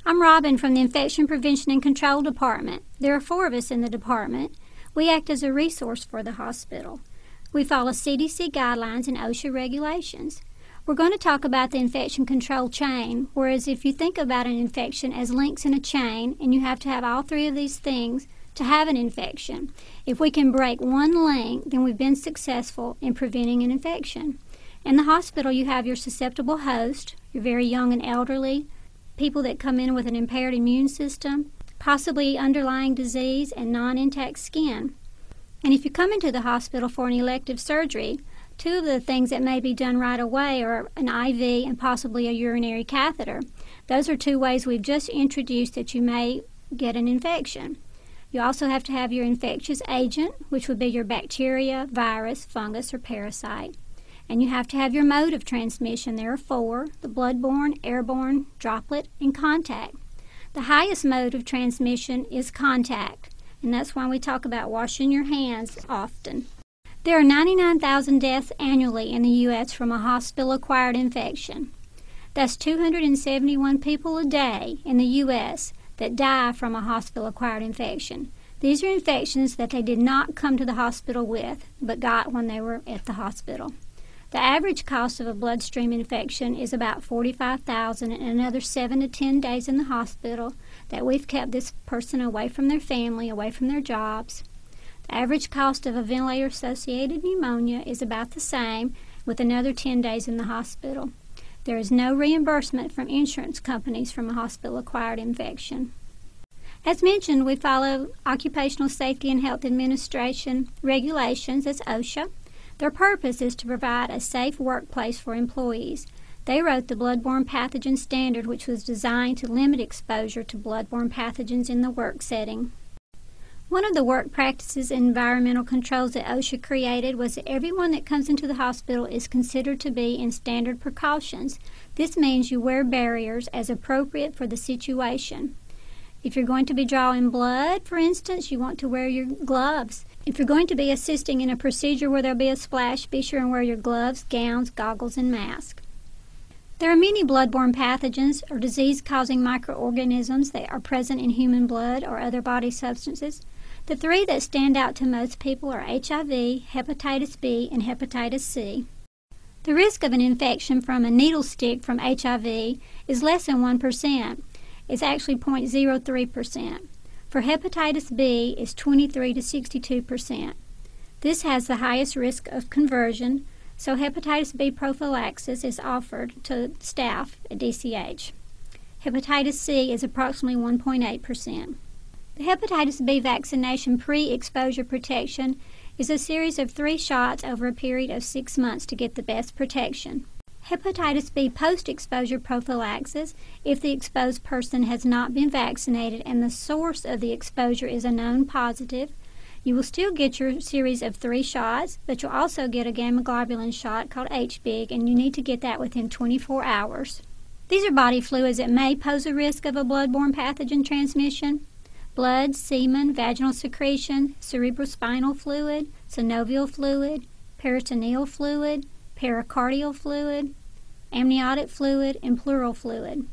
I'm Robin from the Infection Prevention and Control Department. There are 4 of us in the department. We act as a resource for the hospital. We follow CDC guidelines and OSHA regulations. We're going to talk about the infection control chain, whereas if you think about an infection as links in a chain, and you have to have all 3 of these things to have an infection. If we can break one link, then we've been successful in preventing an infection. In the hospital, you have your susceptible host, your very young and elderly, people that come in with an impaired immune system, possibly underlying disease, and non-intact skin. And if you come into the hospital for an elective surgery, 2 of the things that may be done right away are an IV and possibly a urinary catheter. Those are 2 ways we've just introduced that you may get an infection. You also have to have your infectious agent, which would be your bacteria, virus, fungus, or parasite. And you have to have your mode of transmission. There are 4, the bloodborne, airborne, droplet, and contact. The highest mode of transmission is contact, and that's why we talk about washing your hands often. There are 99,000 deaths annually in the U.S. from a hospital-acquired infection. That's 271 people a day in the U.S. that die from a hospital-acquired infection. These are infections that they did not come to the hospital with, but got when they were at the hospital. The average cost of a bloodstream infection is about $45,000 and another 7 to 10 days in the hospital that we've kept this person away from their family, away from their jobs. The average cost of a ventilator-associated pneumonia is about the same, with another 10 days in the hospital. There is no reimbursement from insurance companies from a hospital-acquired infection. As mentioned, we follow Occupational Safety and Health Administration regulations, that's OSHA. Their purpose is to provide a safe workplace for employees. They wrote the Bloodborne Pathogen Standard, which was designed to limit exposure to bloodborne pathogens in the work setting. One of the work practices and environmental controls that OSHA created was that everyone that comes into the hospital is considered to be in standard precautions. This means you wear barriers as appropriate for the situation. If you're going to be drawing blood, for instance, you want to wear your gloves. If you're going to be assisting in a procedure where there'll be a splash, be sure and wear your gloves, gowns, goggles, and mask. There are many bloodborne pathogens or disease-causing microorganisms that are present in human blood or other body substances. The 3 that stand out to most people are HIV, hepatitis B, and hepatitis C. The risk of an infection from a needle stick from HIV is less than 1%. It's actually 0.03%. For hepatitis B, it's 23 to 62%. This has the highest risk of conversion, so hepatitis B prophylaxis is offered to staff at DCH. Hepatitis C is approximately 1.8%. The hepatitis B vaccination pre-exposure protection is a series of 3 shots over a period of 6 months to get the best protection. Hepatitis B post-exposure prophylaxis, if the exposed person has not been vaccinated and the source of the exposure is a known positive, you will still get your series of 3 shots, but you'll also get a gamma globulin shot called HBIG, and you need to get that within 24 hours. These are body fluids that may pose a risk of a bloodborne pathogen transmission: blood, semen, vaginal secretion, cerebrospinal fluid, synovial fluid, peritoneal fluid, pericardial fluid, amniotic fluid, and pleural fluid.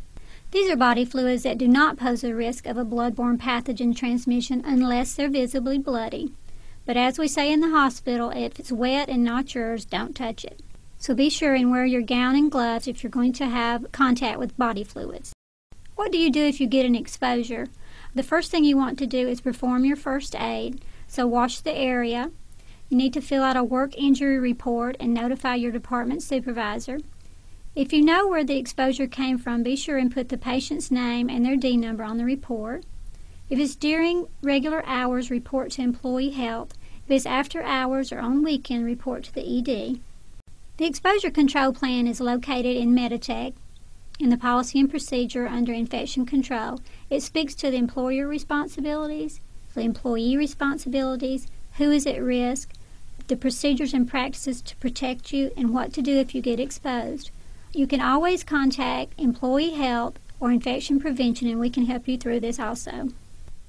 These are body fluids that do not pose a risk of a bloodborne pathogen transmission unless they're visibly bloody. But as we say in the hospital, if it's wet and not yours, don't touch it. So be sure and wear your gown and gloves if you're going to have contact with body fluids. What do you do if you get an exposure? The first thing you want to do is perform your first aid. So wash the area. You need to fill out a work injury report and notify your department supervisor. If you know where the exposure came from, be sure and put the patient's name and their D number on the report. If it's during regular hours, report to employee health. If it's after hours or on weekend, report to the ED. The exposure control plan is located in Meditech in the policy and procedure under infection control. It speaks to the employer responsibilities, the employee responsibilities, who is at risk, the procedures and practices to protect you, and what to do if you get exposed. You can always contact employee health or infection prevention, and we can help you through this also.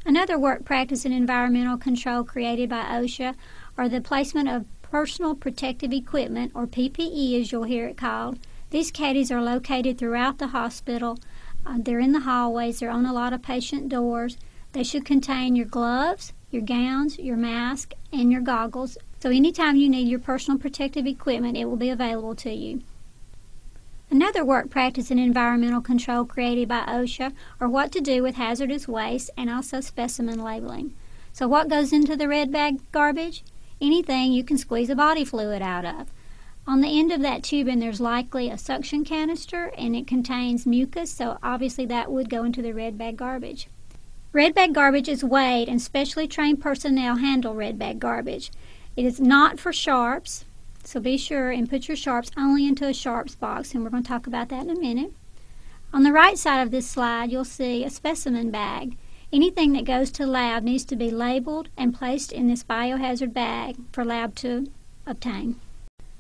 Another work practice in environmental control created by OSHA are the placement of personal protective equipment, or PPE as you'll hear it called. These caddies are located throughout the hospital They're in the hallways. They're on a lot of patient doors. They should contain your gloves, your gowns, your mask, and your goggles. So anytime you need your personal protective equipment, it will be available to you. Another work practice in environmental control created by OSHA are what to do with hazardous waste and also specimen labeling. So what goes into the red bag garbage? Anything you can squeeze a body fluid out of. On the end of that tubing, there's likely a suction canister, and it contains mucus, so obviously that would go into the red bag garbage. Red bag garbage is weighed, and specially trained personnel handle red bag garbage. It is not for sharps, so be sure and put your sharps only into a sharps box, and we're going to talk about that in a minute. On the right side of this slide, you'll see a specimen bag. Anything that goes to lab needs to be labeled and placed in this biohazard bag for lab to obtain.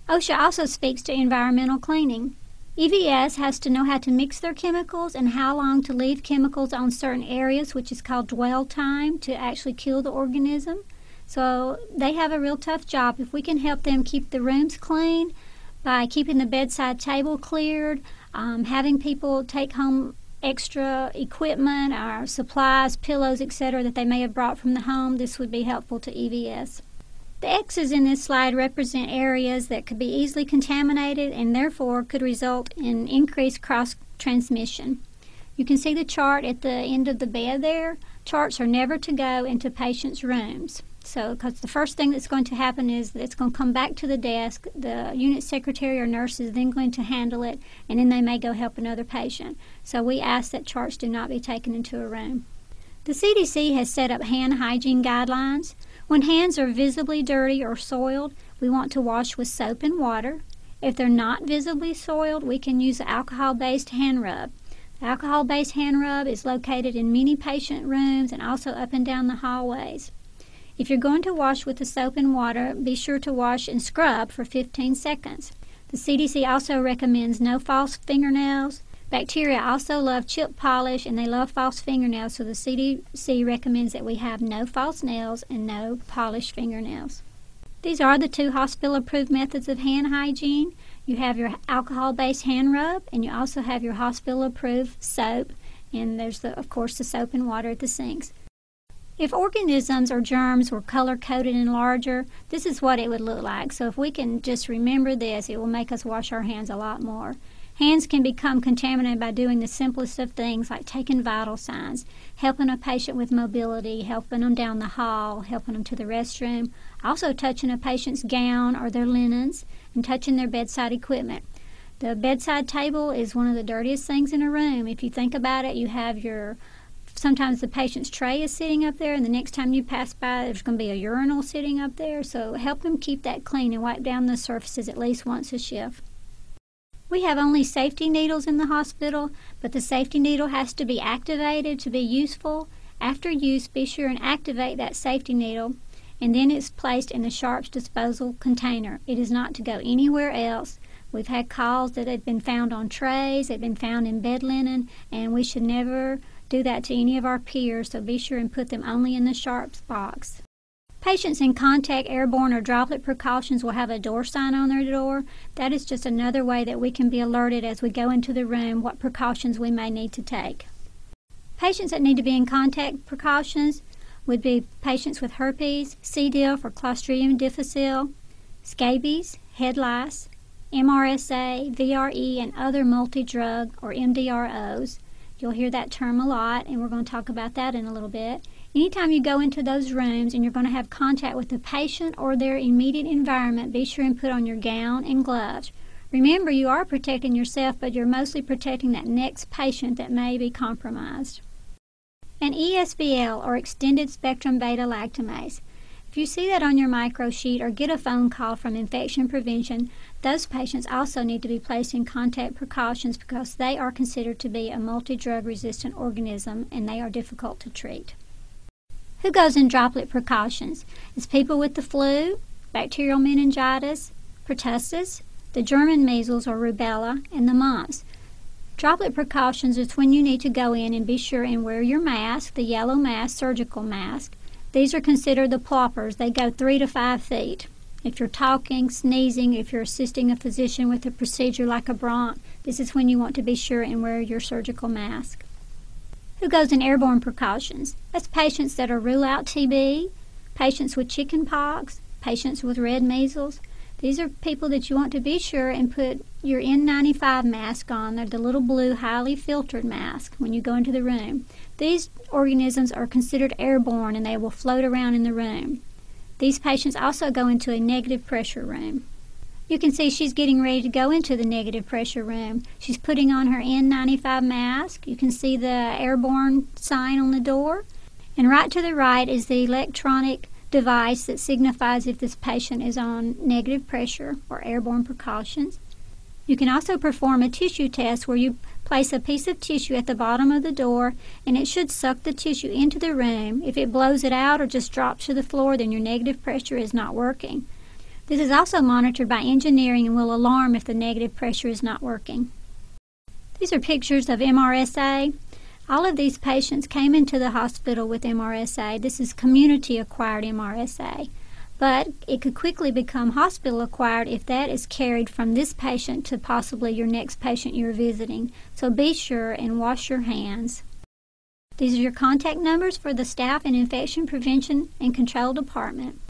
OSHA also speaks to environmental cleaning. EVS has to know how to mix their chemicals and how long to leave chemicals on certain areas, which is called dwell time, to actually kill the organism. So they have a real tough job. If we can help them keep the rooms clean by keeping the bedside table cleared, having people take home extra equipment or supplies, pillows, etc. that they may have brought from the home, this would be helpful to EVS. The X's in this slide represent areas that could be easily contaminated and therefore could result in increased cross-transmission. You can see the chart at the end of the bed there. Charts are never to go into patients' rooms. So, because the first thing that's going to happen is that it's going to come back to the desk, the unit secretary or nurse is then going to handle it, and then they may go help another patient. So we ask that charts do not be taken into a room. The CDC has set up hand hygiene guidelines. When hands are visibly dirty or soiled, we want to wash with soap and water. If they're not visibly soiled, we can use the alcohol-based hand rub. The alcohol-based hand rub is located in many patient rooms and also up and down the hallways. If you're going to wash with the soap and water, be sure to wash and scrub for 15 seconds. The CDC also recommends no false fingernails. Bacteria also love chip polish and they love false fingernails, so the CDC recommends that we have no false nails and no polished fingernails. These are the 2 hospital-approved methods of hand hygiene. You have your alcohol-based hand rub, and you also have your hospital-approved soap, and there's, of course, the soap and water at the sinks. If organisms or germs were color-coded and larger, this is what it would look like. So if we can just remember this, it will make us wash our hands a lot more. Hands can become contaminated by doing the simplest of things like taking vital signs, helping a patient with mobility, helping them down the hall, helping them to the restroom, also touching a patient's gown or their linens, and touching their bedside equipment. The bedside table is one of the dirtiest things in a room. If you think about it, you have sometimes the patient's tray is sitting up there, and the next time you pass by, there's going to be a urinal sitting up there. So help them keep that clean and wipe down the surfaces at least once a shift. We have only safety needles in the hospital, but the safety needle has to be activated to be useful. After use, be sure and activate that safety needle, and then it's placed in the sharps disposal container. It is not to go anywhere else. We've had calls that have been found on trays, they've been found in bed linen, and we should never do that to any of our peers, so be sure and put them only in the sharps box. Patients in contact, airborne, or droplet precautions will have a door sign on their door. That is just another way that we can be alerted as we go into the room what precautions we may need to take. Patients that need to be in contact precautions would be patients with herpes, C. diff or Clostridium difficile, scabies, head lice, MRSA, VRE, and other multi-drug or MDROs. You'll hear that term a lot, and we're going to talk about that in a little bit. Anytime you go into those rooms and you're going to have contact with the patient or their immediate environment, be sure and put on your gown and gloves. Remember, you are protecting yourself, but you're mostly protecting that next patient that may be compromised. An ESBL, or extended spectrum beta-lactamase. If you see that on your micro sheet or get a phone call from infection prevention, those patients also need to be placed in contact precautions because they are considered to be a multi-drug resistant organism and they are difficult to treat. Who goes in droplet precautions? It's people with the flu, bacterial meningitis, pertussis, the German measles or rubella, and the mumps. Droplet precautions is when you need to go in and be sure and wear your mask, the yellow mask, surgical mask. These are considered the ploppers. They go 3 to 5 feet. If you're talking, sneezing, if you're assisting a physician with a procedure like a bronch, this is when you want to be sure and wear your surgical mask. Who goes in airborne precautions? That's patients that are rule-out TB, patients with chicken pox, patients with red measles. These are people that you want to be sure and put your N95 mask on. They're the little blue, highly filtered mask when you go into the room. These organisms are considered airborne and they will float around in the room. These patients also go into a negative pressure room. You can see she's getting ready to go into the negative pressure room. She's putting on her N95 mask. You can see the airborne sign on the door. And right to the right is the electronic device that signifies if this patient is on negative pressure or airborne precautions. You can also perform a tissue test where you place a piece of tissue at the bottom of the door and it should suck the tissue into the room. If it blows it out or just drops to the floor, then your negative pressure is not working. This is also monitored by engineering and will alarm if the negative pressure is not working. These are pictures of MRSA. All of these patients came into the hospital with MRSA. This is community-acquired MRSA. But it could quickly become hospital-acquired if that is carried from this patient to possibly your next patient you're visiting. So be sure and wash your hands. These are your contact numbers for the staff in Infection Prevention and Control Department.